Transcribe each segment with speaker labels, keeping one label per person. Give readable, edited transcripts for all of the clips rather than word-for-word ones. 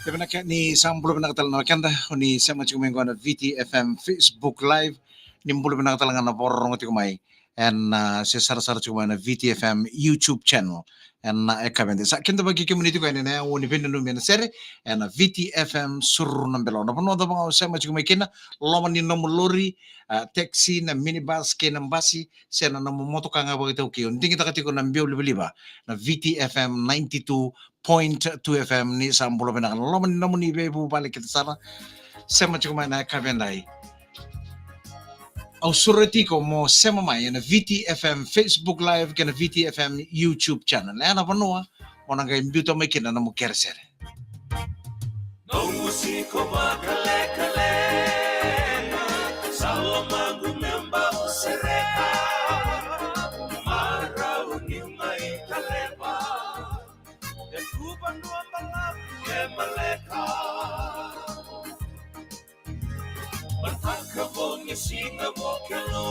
Speaker 1: Tebenaka ni sambulo benakatal na kanda ni sama chukumengo na VTFM Facebook Live nimbulo benakatal na borong ti kumai and si sar chukuma na VTFM YouTube channel and ekabende sa kinda bagi community ko na woni bendo no mena sere and VTFM sur nambelo na pono da mga sama chukumai kina loman ni nomolori taxi na minibus kina basi sena na moto kanga bagito kiyon dingi takatiko na mbio liba na VTFM 92.2 FM ni sambulo benakan loman ni namuni bebu balik kita sana sama chukumai na kabendai au surati ko mo sema mai na VTFM Facebook Live kana VTFM YouTube channel. Ana panua ona ga imbuto mai kina na mo kersere.
Speaker 2: No musiko makale kale salamangu memba usereka marau ni mai kaleba e kubandu ambalaku e maleka Mataka singa mokelo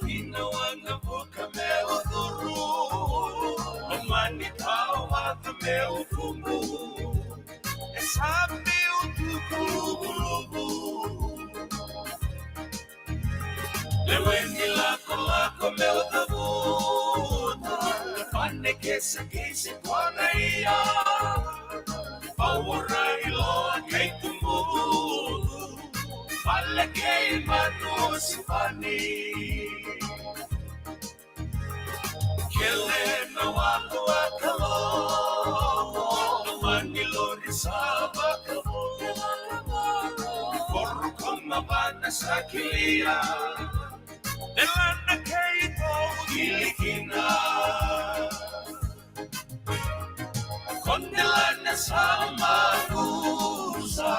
Speaker 2: Inawanga boka meo duru Mamani kawa the meo kumbu Esabi utukulubu Leweni lako meo dabuta Pane kese kwana iya Awara ilo kay tumbubu Palagay mano si Pani Kele na wako akalo Manilo ni sabakalo Koro kong mabana sa kilia Nelana kayo gilikina Kondelana sa magusa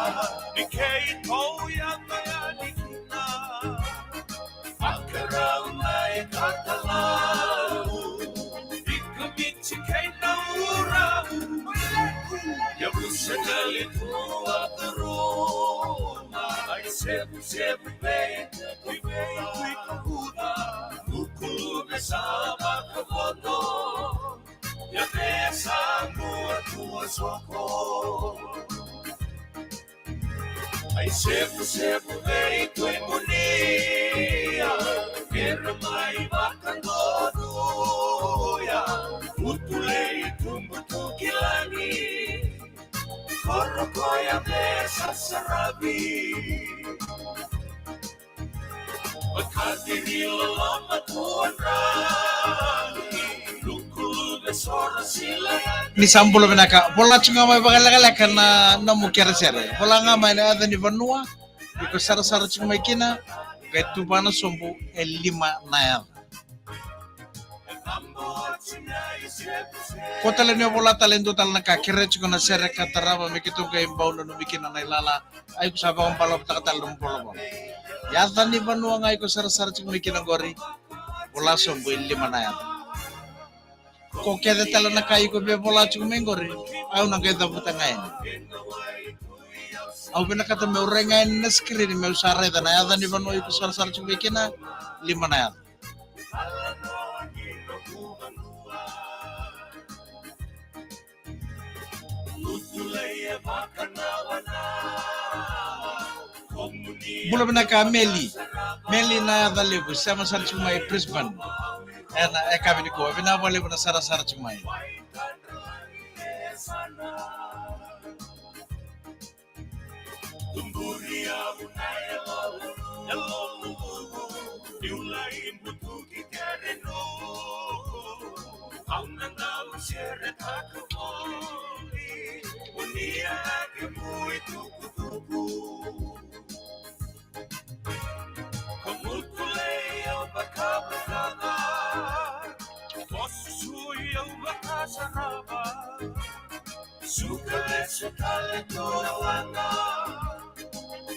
Speaker 2: Ikay ko yung mayanikina Makarao na ikatalaw Ikamitsi kay nauraw Yabusa galit mo at aroma Ay sebu bay Kuy kahuda Ukuluga sa makabono Yatesa mo at uwasoko Ay sebu bay tu'y munia Pero may makandoduya Utulay tumbutukilani Koro ko'y abesa sarabi Magkadirilo lang matuan rali
Speaker 1: Ni sambulo benaka pola chunga mai bagala kana na mo kersere pola nga mai na ni vanua iko sara chunga mai kina gaitu bana sombu elima nael Kotale ni bola talento tal na kakire chunga na sere kataraba mikitu ga imbaulo no mikina na ilala ay ko saba kong palop takatal ng polo ya ni vanua nga iko sara chunga mai kina gori bola sombu elima nael ko keda tala na kayo ko be bola chumengori au na keda butangain au bena kata me urengain na screen me usare da na yada ni bano iko sar chumekina lima na yada Bula bena ka Meli na yada lebu sama sar chumai Brisbane Ena kami ko bina boleh bina sara chumai
Speaker 2: Tumburia unaya yalo diulai butuki kareno aunanda usere takoli unia kemui tukutuku kamukule au bakabukana Osusui au bakasaraba Sukale tuawanga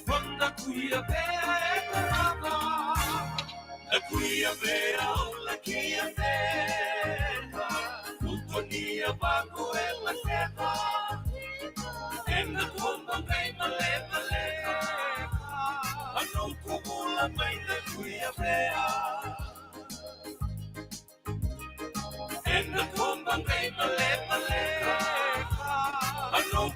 Speaker 2: Wanda kuya bekaranga La kuya bea o la kuya bea Utonia bago e la teka Ena kumba ngay male Ano kumula may la kuya bea And the kumbang kay male, ano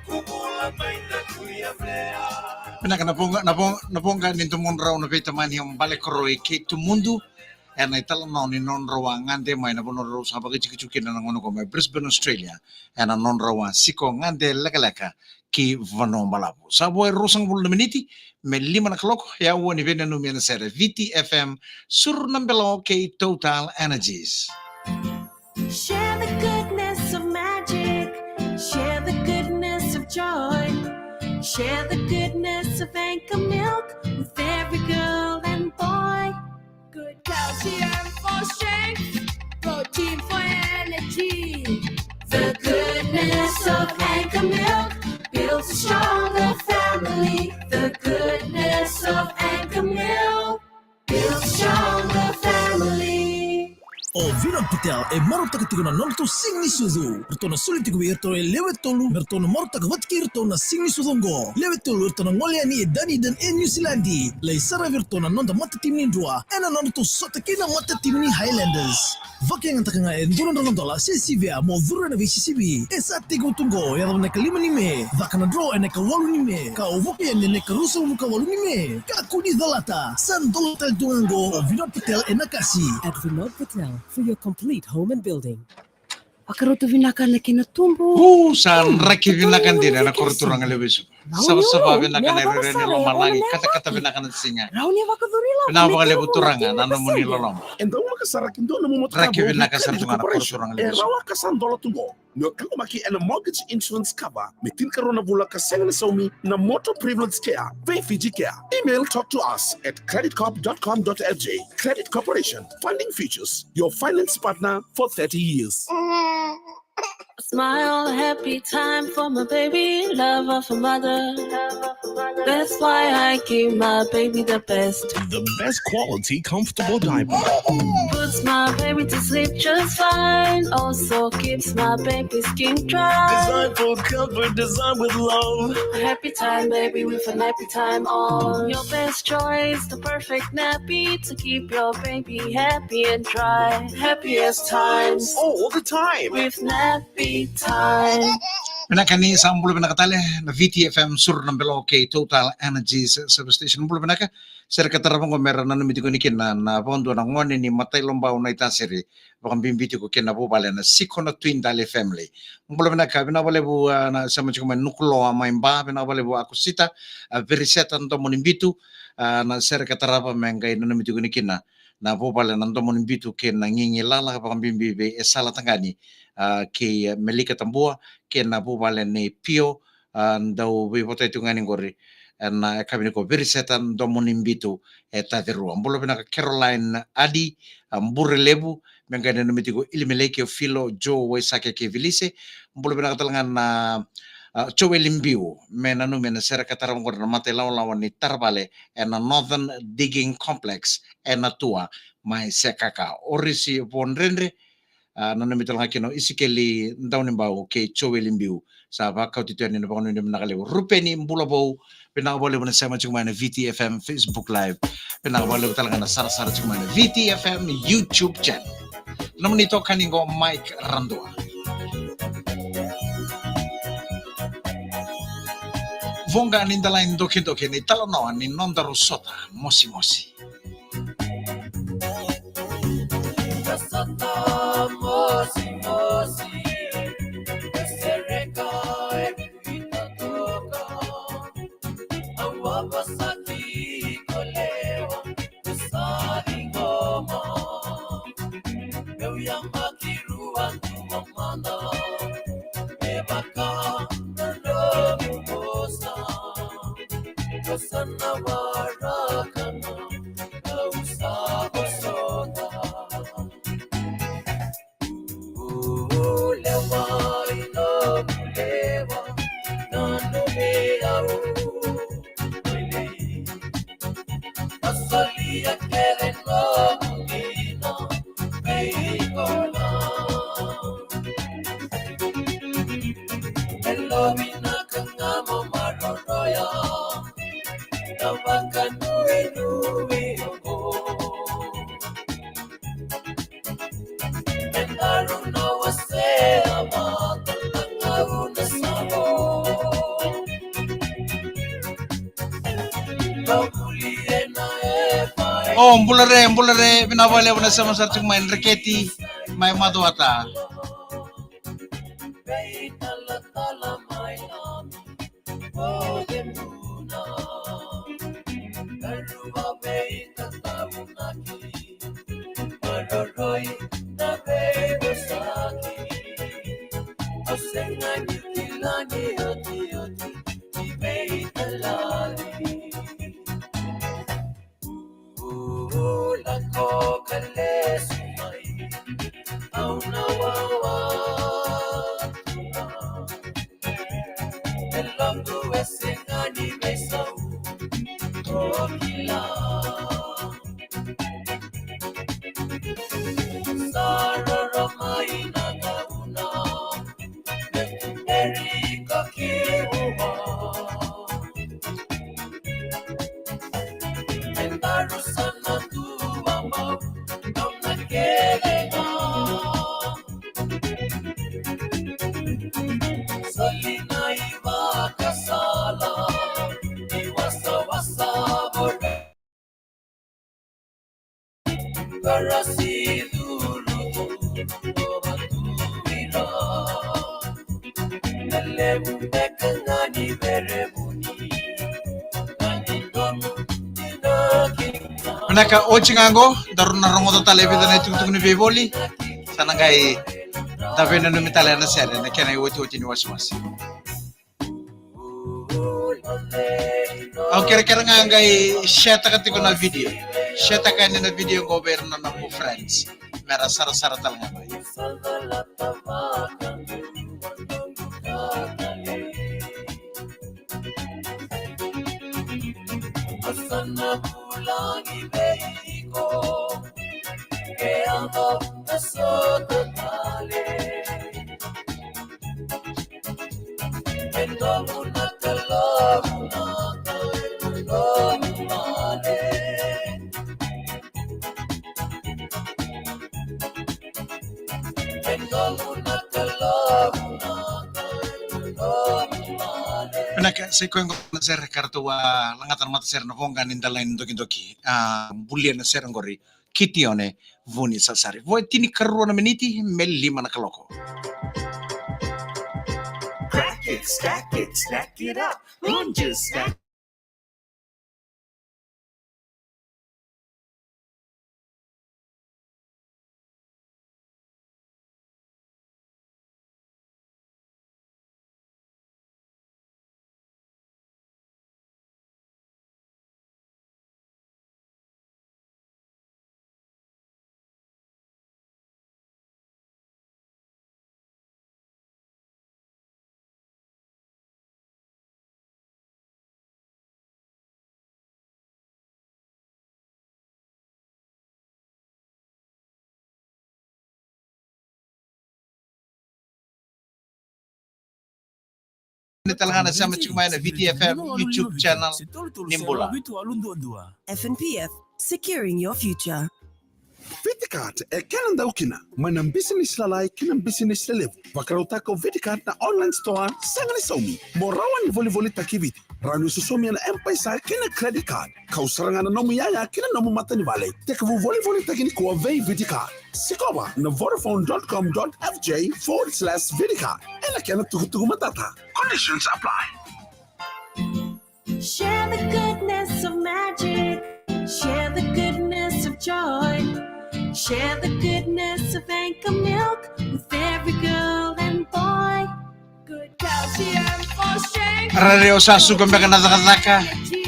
Speaker 1: Pinaka napunga ninto mon raw na vitamin yung balik roy ke tumundu and ay talang ni non raw ngande may napuno raw sa pagkichukin na ng ko may Brisbane, Australia and ang non raw siko ngande laka ki vano malapo. Sa buhay rusang bulu miniti may 5 na klok ya woni venenu na sere VTFM sur ng belo ke Total Energies.
Speaker 3: Share the goodness of magic, share the goodness of joy, share the goodness of Anchor Milk with every girl and boy. Good calcium for strength, protein for energy. The goodness of Anchor Milk builds a stronger family. The goodness of Anchor Milk builds a stronger family.
Speaker 4: O Vinod Patel e marota katiguna nonto singni suzu. Bertona sulit tigu irto e lewet tolu. Bertona marota kawatki irto na singni suzongo. Lewet tolu irto na ngoliani e Dani dan e New Zealandi. Lai sara virtona nonta mata tim nindua. Ena nonto sota kina mata tim ni Highlanders. Vaki yang takanga e nduran rondola CCVA mo dhura na VCCB. E sa tigu tunggo ya neka 5 nime. Vaka na draw e neka 8 nime. Ka uvoki e neka rusa umuka 8 nime. Ka kuni dalata. San dolatal tungango o Vinod Patel e nakasi.
Speaker 5: At Vinod Patel for your complete home and building. Akaroto vinakan na kinatumbo.
Speaker 1: San raki vinakan din na korturang alewis. Saba vinakan na rene malangi kata vinakan singa.
Speaker 5: Raunia vakadurila.
Speaker 1: Pinapa kalebu turanga nano muni lolom.
Speaker 6: Endo makasarakin do na mo
Speaker 1: Raki vinakan sa tunga korturang alewis.
Speaker 6: rawa kasan dola tungo. No kalo maki and a mortgage insurance cover. Metin karona bula kaseng na somi na motor privilege care. Pay Fiji care. Email talk to us at creditcorp.com.lj. Credit Corporation. Funding features. Your finance partner for 30 years.
Speaker 3: Smile, happy time for my baby, love of a mother. That's why I give my baby the best.
Speaker 6: The best quality, comfortable diaper.
Speaker 3: Puts my baby to sleep just fine. Also keeps my baby skin dry.
Speaker 6: Designed for comfort, designed with love.
Speaker 3: A happy time, baby, with a nappy time on. Your best choice, the perfect nappy to keep your baby happy and dry. Happiest times
Speaker 6: All the time.
Speaker 3: with nappy time.
Speaker 1: Pinaka ni sa ambulo pinakatali na VTFM sur ng belo kay Total Energies service station ambulo pinaka sir katarapong ko meron na numiti ko nikin na pondo na ngoni ni matay lombaw na itasiri bakang bimbiti ko kina po pala na siko na twin dali family ambulo pinaka pinabale bu na sa mga kumain nuklo maimba pinabale bu ako sita very set ang tomo nimbitu na sir katarapong mengay na numiti ko nikin na po pala ng tomo nimbitu kin nangingilala bakang bimbibi esala tangani kay Melika Tambua kay nabubalan ni Pio daw biboto ito nga ngori na kami ko very setan do monimbito tateru ambulo pinaka Caroline Adi Burelebu mengana numiti ko Ilimeleke Filo Joe Waisake ke Vilise ambulo pinaka talangan na Chowe Limbiu menanu mena sera kataram ko na matelaw lawan ni Tarbale and a Northern Digging Complex and tua mai sekaka orisi ponrenre nanamital nga kino isikeli ndaw ni bawo kay Chowe Limbiu sa bakaw tituan ni nabakono ni nakalew rupeni mbulabaw pinakabalik na sa mga na VTFM Facebook Live pinakabalik talaga na sara-sara sa mga VTFM YouTube channel naman ito kaningo Mike Randua vonga nindalain dokin-dokin ni talanawan ni Nondaro Sota mosi-mosi
Speaker 2: Mosi mosi, sereka ikitoka, awabasaki kolewa, usali ngoma, meuyamba kiruan tumamanda, ebaka nalomu mosa, kosana warakana, kausabo soda. Solía que de nuevo vino, me dijo
Speaker 1: Oh, mbulare, binawale mo na sa masarap main reketi, may maduata. Manaka ochingango darun narongo to tale bida na tungtung ni beboli sana gai tabe na numitala na sere na kena woti ni waswas. Ang kira-kira nga gai share takati ko na video. Share takani na video ko gobyerno na mo friends. Mera sara-sara talaga ba.
Speaker 2: Asana bulangi beiko que ando soto tale endo una calabuna male endo una calabuna
Speaker 1: Pinaka sa ko ng sir Ricardo langatan mata sir na vonga nindalain doki-doki. Bulian na sir ngori kitione vuni sasari. Voi tini karuo na miniti melima na kaloko.
Speaker 2: Crack it, stack it up. Just stack.
Speaker 1: Talaga na sa matsumay na VTFM YouTube channel Nimbula.
Speaker 5: FNPF, securing your future.
Speaker 6: Viticat e kalanda ukina. Manang business lalay kinang business lelev. Vakarauta ko Viticat na online store sangani somi. Morawan ni voli takiviti. Ranu susomi na M-Pesa kina credit card. Kausaranga na nomu yaya kina nomu mata ni vale. Teka voli takini kuwa vei Viticat. Sikoba na vodafone.com.fj/Viticat. Ela kena tuhutuhu matata. Conditions apply.
Speaker 3: Share the goodness of magic. Share the goodness of joy. Share the goodness of Anchor Milk with every girl and boy. Good calcium for strength.
Speaker 1: Radio sa sugam ka na zakazaka.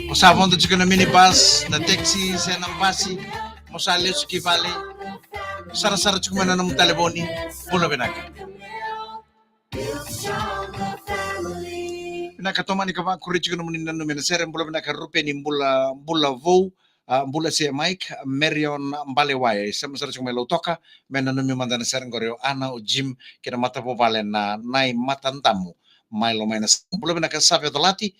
Speaker 1: Usapon to na minibus, na taxi, sa nang basi. Mosali sa kivali. Sara-sara chukuma na ng taleboni. Pulo binaka. Pinakatoma ni kama kurich ko naman nino minasere mbula binaka rupe ni mbula vo. Mbula si Mike Marion Mbaleway sa masarap yung melo toka menano mi mandana serang goreo ana o Jim kina mata po valen na nai matantamu Milo minus mbula binaka sabe dolati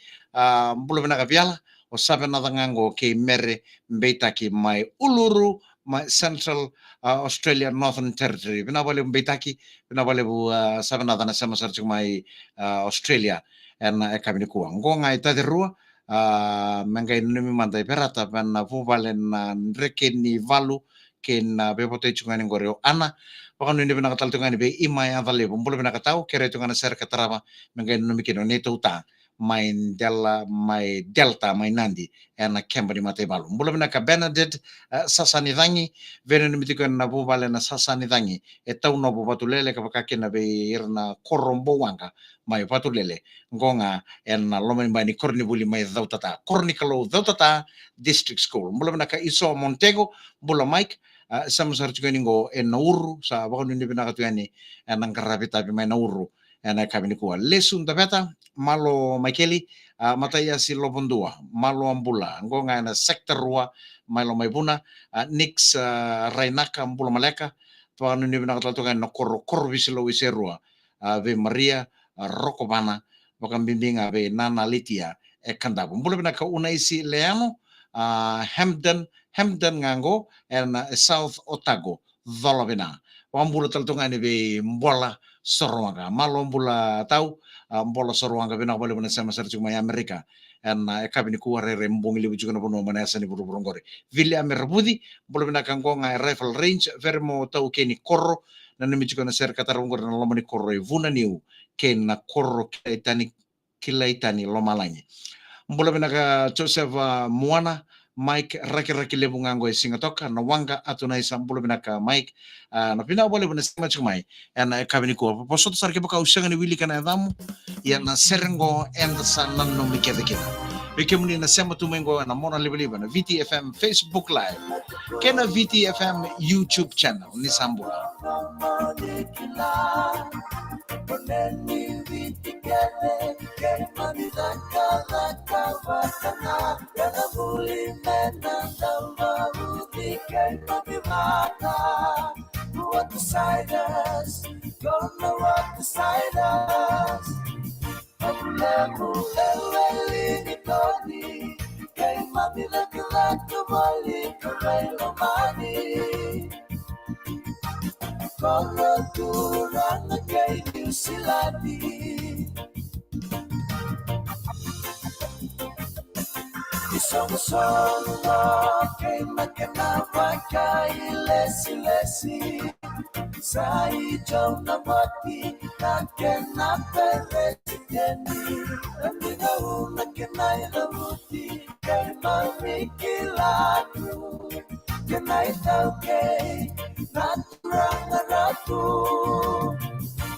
Speaker 1: mbula binaka viala o sabe na tangango ke mere mbetaki mai uluru mai Central Australia Northern Territory binabale mbetaki binabale bu sabe na tanasa masarap yung mai Australia en kami ni kuang go ngai taderua mengai numi mandai perata pen vuvalen reken ni valu ken bepote chungani goreo ana pakanu ni bena katal tungani be ima ya vale bumbulu bena katau kere tungana ser katarama mengai numi kino neto uta main delta main nandi ena kembali mate balu bumbulu bena ka Benedict sasani dangi venen numi tikon na vuvalen na sasani dangi etau no bubatulele ka pakakena be irna korombo wanga mai patulele ngonga en lomen bani korni buli mai dautata korni kalau dautata district school mula bena ka iso Montego bula Mike sama sar ningo en nauru sa bakon ni bena ka tuani en angkarabita bi mai nauru en ka bini kuwa lesun tapeta malo Michaeli mataya si lobondua malo ambula ngonga na sektor rua malo mai buna nix rainaka ambula maleka tuan ni bena ka tuani na kor bisilo wiserua ve Maria Rokobana bakang bimbinga be Nana Litia kandabo mbula bena ka unaisi leano Hamden ngango and South Otago Volovina wambula taltungani be mbola sorwanga malo mbula tau mbola sorwanga bena bole bena sama sercuma Amerika and kabini kuare rembongi libu juga nopo mana sani buru burungore Vili Amerbudi mbula bena kangonga rifle range vermo tau keni korro na nimi juga na ser katarungor na lomani korro vuna niu ken na korro kilaitani lomalangi mbula bena ka Joseph Muana Mike raki lebu ngango singatoka na wanga atuna isa mbula bena ka Mike na pina bole bena sima chumai na kabini ko posot sarke baka usanga ni wili kana damu ya na serengo enda sana no mikede kina Bekemuni na sema tumengo na mona liba na VTFM Facebook Live kena VTFM YouTube channel ni sambula
Speaker 2: What beside us? Gonna walk beside us. Kalau kurang kayak siladi Isong-songo kay makanapa kay lesi-lesi Sa ijaw na mati na presidenti Ang na kinay na muti kay mamikilado Kinay daw kay naturang ratu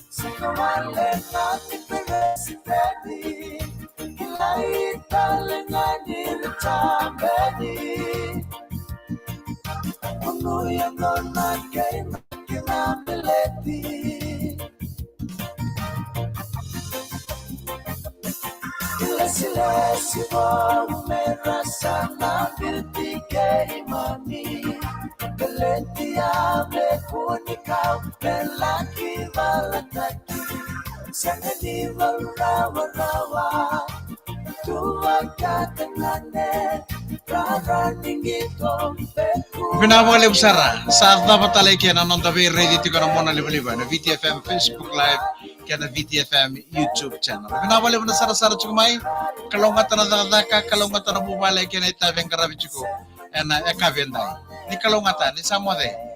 Speaker 2: Sa kawalan natin presidenti Kinay talangan nilitambedi Unuyang na kay makinamileti Sila-sila mo merasa na birthday mami Beleti ame kung ikaw Melaki malataki Sana di marawa-rawa Tuwag ka tanganet Raraning itong peku
Speaker 1: Binawale usara saat dapat talay kaya na nong tabi ready to ka na mona liba na VTFM Facebook Live kaya na VTFM YouTube channel. Binawale mo na sara-sara chumay kalungatan na dadaka kalungatan na bumalik kaya na itabeng karabi chuko. And ekavenday. Ni kalungatan ni samode.